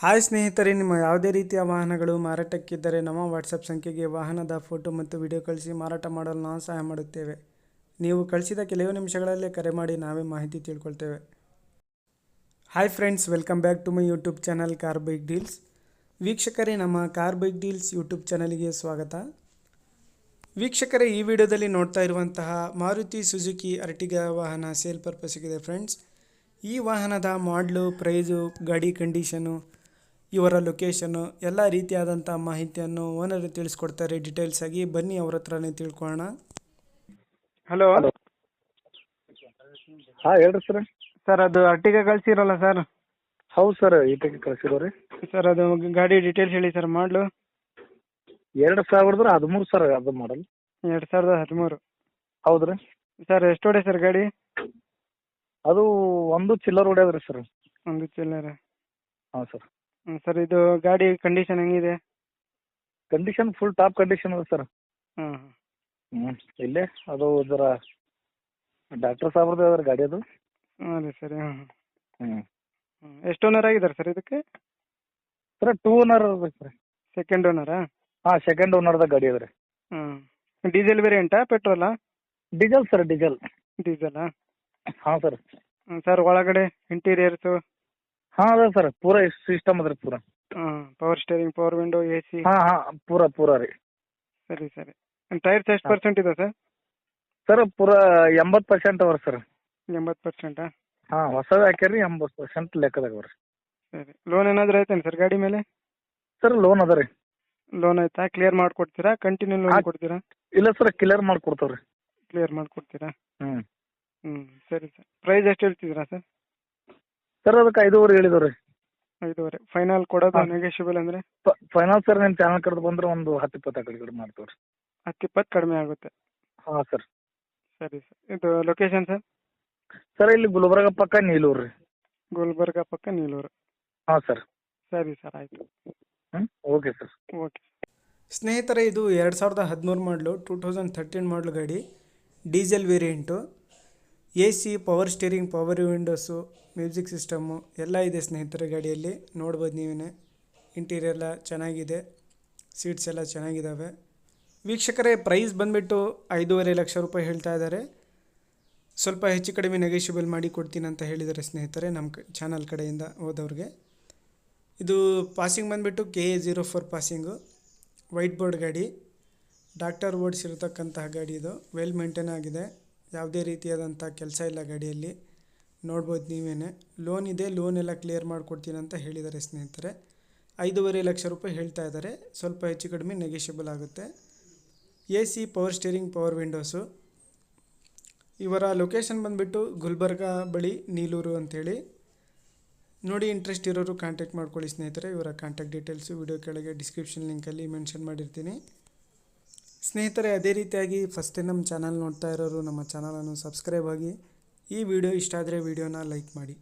Hi ಸ್ನೇಹಿತರೆ, ನಿಮ್ಮ ಯಾವುದೇ ರೀತಿಯ ವಾಹನಗಳು ಮಾರಾಟಕ್ಕಿದ್ದರೆ ನಮ್ಮ ವಾಟ್ಸಪ್ ಸಂಖ್ಯೆಗೆ ವಾಹನದ ಫೋಟೋ ಮತ್ತು ವಿಡಿಯೋ ಕಳಿಸಿ ಮಾರಾಟ ಮಾಡಲು ನಾವು ಸಹಾಯ ಮಾಡುತ್ತೇವೆ. ನೀವು ಕಳಿಸಿದ ಕೆಲವು ನಿಮಿಷಗಳಲ್ಲೇ ಕರೆ ಮಾಡಿ ನಾವೇ ಮಾಹಿತಿ ತಿಳ್ಕೊಳ್ತೇವೆ. Hi friends, welcome back to my YouTube channel car bike deals. ವೀಕ್ಷಕರೇ, ನಮ್ಮ ಕಾರ್ ಬೈಕ್ ಡೀಲ್ಸ್ ಯೂಟ್ಯೂಬ್ ಚಾನಲ್ಗೆ ಸ್ವಾಗತ. ವೀಕ್ಷಕರೇ, ಈ ವಿಡಿಯೋದಲ್ಲಿ ನೋಡ್ತಾ ಇರುವಂತಹ ಮಾರುತಿ ಸುಜುಕಿ ಅರ್ಟಿಗಾ ವಾಹನ ಸೇಲ್ ಪರ್ಪಸ್ಗಿದೆ ಫ್ರೆಂಡ್ಸ್. ಈ ವಾಹನದ ಮಾಡಲು, ಪ್ರೈಸು, ಗಾಡಿ ಕಂಡೀಷನು, ಇವರ ಲೊಕೇಶನ್ನು ಎಲ್ಲ ರೀತಿಯಾದಂಥ ಮಾಹಿತಿಯನ್ನು ಓನರ್ ತಿಳಿಸ್ಕೊಡ್ತಾರೆ ಡೀಟೇಲ್ಸ್ ಆಗಿ. ಬನ್ನಿ ಅವ್ರ ಹತ್ರನೇ ತಿಳ್ಕೊಳ್ಳೋಣ. ಹಲೋ ಹಾಂ ಹೇಳ್ರಿ ಸರ್. ಸರ್, ಅದು ಅರ್ಟಿಗಾ ಕಳಿಸಿರಲ್ಲ ಸರ್? ಹೌದು ಸರ್, ಈಟಕ್ಕೆ ಕಳಿಸಿರೋ ರೀ ಸರ್. ಅದು ಗಾಡಿ ಡೀಟೇಲ್ಸ್ ಹೇಳಿ ಸರ್. ಮಾಡಲು 2013 ಸರ್, ಅದು ಮಾಡಲ್ 2013. ಹೌದು ರೀ ಸರ್, ಎಷ್ಟು ಹೊಡೆ ಸರ್ ಗಾಡಿ? ಅದು ಒಂದು ಚಿಲ್ಲರ್ ಹೊಡ್ಯದ್ರಿ ಸರ್. ಒಂದು ಚಿಲ್ಲರ. ಹಾಂ ಸರ್. ಸರ್, ಇದು ಗಾಡಿ ಕಂಡೀಷನ್ ಹೆಂಗಿದೆ? ಕಂಡೀಷನ್ ಫುಲ್ ಟಾಪ್ ಕಂಡೀಷನ್ ಅದ ಸರ್. ಹಾಂ ಇಲ್ಲೇ ಅದು ಜರ ಡಾಕ್ಟರ್ ಸಾಹೇಬ್ರದ್ದು ಅದ್ರ ಗಾಡಿ ಅದು. ಹಾಂ ರೀ ಸರಿ. ಹಾಂ ಹ್ಞೂ ಎಷ್ಟು ಓನರ್ ಆಗಿದ್ದಾರೆ ಸರ್ ಇದಕ್ಕೆ? ಸರ್ 2 ಓನರ್ ಅದ ಸರ್. ಸೆಕೆಂಡ್ ಓನರಾ? ಹಾಂ, ಸೆಕೆಂಡ್ ಓನರ್ದಾಗ ಗಾಡಿ ಅದ ರೀ. ಹಾಂ. ಡೀಸೆಲ್ ವೇರಿಯಂಟಾ ಪೆಟ್ರೋಲಾ? Diesel sir, diesel. ಡೀಸೆಲಾ? ಹಾಂ ಸರ್. ಸರ್, ಒಳಗಡೆ ಇಂಟೀರಿಯರ್ಸು? ಹಾಂ ಅದ ಸರ್, ಪೂರ ಸಿಸ್ಟಮ್ ಅದ ರೀ ಪೂರ. ಹಾಂ. Power steering, power window, A C? ಹಾಂ ಪೂರ ರೀ. ಸರಿ ಸರಿ. ಟೈರ್ಸ್ ಎಷ್ಟು ಪರ್ಸೆಂಟ್ ಇದೆ ಸರ್? ಸರ್ ಪೂರ 80% ಅವ ಸರ್. 80%? ಹಾಂ, ಹೊಸದು ಹಾಕ್ಯಾರಿ 80% ಲೆಕ್ಕದಾಗ ಅವ್ರಿ. ಸರಿ. ಲೋನ್ ಏನಾದರೂ ಐತೇನು ಸರ್ ಗಾಡಿ ಮೇಲೆ? ಸರ್ ಲೋನ್ ಅದ ರೀ. ಲೋನ್ ಆಯ್ತಾ? ಕ್ಲಿಯರ್ ಮಾಡಿಕೊಡ್ತೀರಾ? ಕಂಟಿನ್ಯೂ ಲೋನ್ ಕೊಡ್ತೀರಾ? ಇಲ್ಲ ಸರ್, ಕ್ಲಿಯರ್ ಮಾಡ್ಕೊಡ್ತಾವ್ರಿ. ಕ್ಲಿಯರ್ ಮಾಡಿಕೊಡ್ತೀರಾ? ಹ್ಞೂ. ಸರಿ ಸರ್. ಪ್ರೈಸ್ ಎಷ್ಟು ಹೇಳ್ತಿದ್ದೀರಾ ಸರ್? ಸರ್ ಅದಕ್ಕೆ 5.5 ಹೇಳಿದವ್ರಿ. 5.5. ಫೈನಲ್ ಕೊಡೋದು ಹಾಂ. ನೆಗೋಷಿಯಬಲ್ ಅಂದರೆ? ಫೈನಾನ್ಸ್ ಸರ್, ನಿಮ್ಮ ಚಾನಲ್ ಕಡೆದು ಬಂದ್ರೆ ಒಂದು 10-20 ಕಡೆ ಮಾಡ್ತೀವಿ ರೀ. 10-20 ಕಡಿಮೆ ಆಗುತ್ತೆ? ಹಾಂ ಸರ್. ಸರಿ ಸರ್. ಇದು ಲೊಕೇಶನ್ ಸರ್? ಸರ್ ಇಲ್ಲಿ ಗುಲ್ಬರ್ಗ ಪಕ್ಕ ನೀಲೂರು ರೀ. ಗುಲ್ಬರ್ಗ ಪಕ್ಕ ನೀಲೂರು. ಹಾಂ ಸರ್. ಸರಿ ಸರ್, ಆಯಿತು. Okay sir. ಓಕೆ ಸ್ನೇಹಿತರೆ, ಇದು 2013 ಮಾಡಲು, 2013 ಮಾಡಲು ಗಾಡಿ. Diesel variant. A C, power steering, power windows, music system ಎಲ್ಲ ಇದೆ ಸ್ನೇಹಿತರೆ ಗಾಡಿಯಲ್ಲಿ. ನೋಡ್ಬೋದು ನೀವೇ. ಇಂಟೀರಿಯರ್ ಎಲ್ಲ ಚೆನ್ನಾಗಿದೆ, ಸೀಟ್ಸ್ ಎಲ್ಲ ಚೆನ್ನಾಗಿದ್ದಾವೆ. ವೀಕ್ಷಕರೇ, ಪ್ರೈಸ್ ಬಂದುಬಿಟ್ಟು 5.5 ಲಕ್ಷ ರೂಪಾಯಿ ಹೇಳ್ತಾ ಇದ್ದಾರೆ. ಸ್ವಲ್ಪ ಹೆಚ್ಚು ಕಡಿಮೆ ನೆಗೋಷಿಯಬಲ್ ಮಾಡಿ ಕೊಡ್ತೀನಿ ಅಂತ ಹೇಳಿದ್ದಾರೆ ಸ್ನೇಹಿತರೆ ನಮ್ಮ ಚಾನಲ್ ಕಡೆಯಿಂದ ಹೋದವ್ರಿಗೆ. ಇದು ಪಾಸಿಂಗ್ ಬಂದುಬಿಟ್ಟು KA04 ಪಾಸಿಂಗು. ವೈಟ್ ಬೋರ್ಡ್ ಗಾಡಿ. ಡಾಕ್ಟರ್ ಓಡಿಸಿರ್ತಕ್ಕಂತಹ ಗಾಡಿ ಇದು. ವೆಲ್ ಮೇಂಟೈನ್ ಆಗಿದೆ, ಯಾವುದೇ ರೀತಿಯಾದಂಥ ಕೆಲಸ ಇಲ್ಲ ಗಾಡಿಯಲ್ಲಿ. ನೋಡ್ಬೋದು ನೀವೇ. ಲೋನ್ ಇದೆ, ಲೋನ್ ಎಲ್ಲ ಕ್ಲಿಯರ್ ಮಾಡಿಕೊಡ್ತೀನಿ ಅಂತ ಹೇಳಿದ್ದಾರೆ ಸ್ನೇಹಿತರೆ. 5.5 ಲಕ್ಷ ರೂಪಾಯಿ ಹೇಳ್ತಾ ಇದ್ದಾರೆ. ಸ್ವಲ್ಪ ಹೆಚ್ಚು ಕಡಿಮೆ ನೆಗೋಷಿಯಬಲ್ ಆಗುತ್ತೆ. A C, power steering, power windows. ಇವರ ಲೊಕೇಶನ್ ಬಂದುಬಿಟ್ಟು ಗುಲ್ಬರ್ಗ ಬಳಿ ನೀಲೂರು ಅಂಥೇಳಿ. ನೋಡಿ, ಇಂಟ್ರೆಸ್ಟ್ ಇರೋರು ಕಾಂಟ್ಯಾಕ್ಟ್ ಮಾಡ್ಕೊಳ್ಳಿ ಸ್ನೇಹಿತರೆ. ಇವರ ಕಾಂಟ್ಯಾಕ್ಟ್ ಡೀಟೇಲ್ಸು ವಿಡಿಯೋ ಕೆಳಗೆ ಡಿಸ್ಕ್ರಿಪ್ಷನ್ ಲಿಂಕಲ್ಲಿ ಮೆನ್ಷನ್ ಮಾಡಿರ್ತೀನಿ ಸ್ನೇಹಿತರೆ. ಅದೇ ರೀತಿಯಾಗಿ ಫಸ್ಟ್ ನಮ್ಮ ಚಾನಲ್ ನೋಡ್ತಾ ಇರೋರು ನಮ್ಮ ಚಾನಲನ್ನು ಸಬ್ಸ್ಕ್ರೈಬ್ ಆಗಿ. ಈ ವಿಡಿಯೋ ಇಷ್ಟ ಆದರೆ ವಿಡಿಯೋನ ಲೈಕ್ ಮಾಡಿ.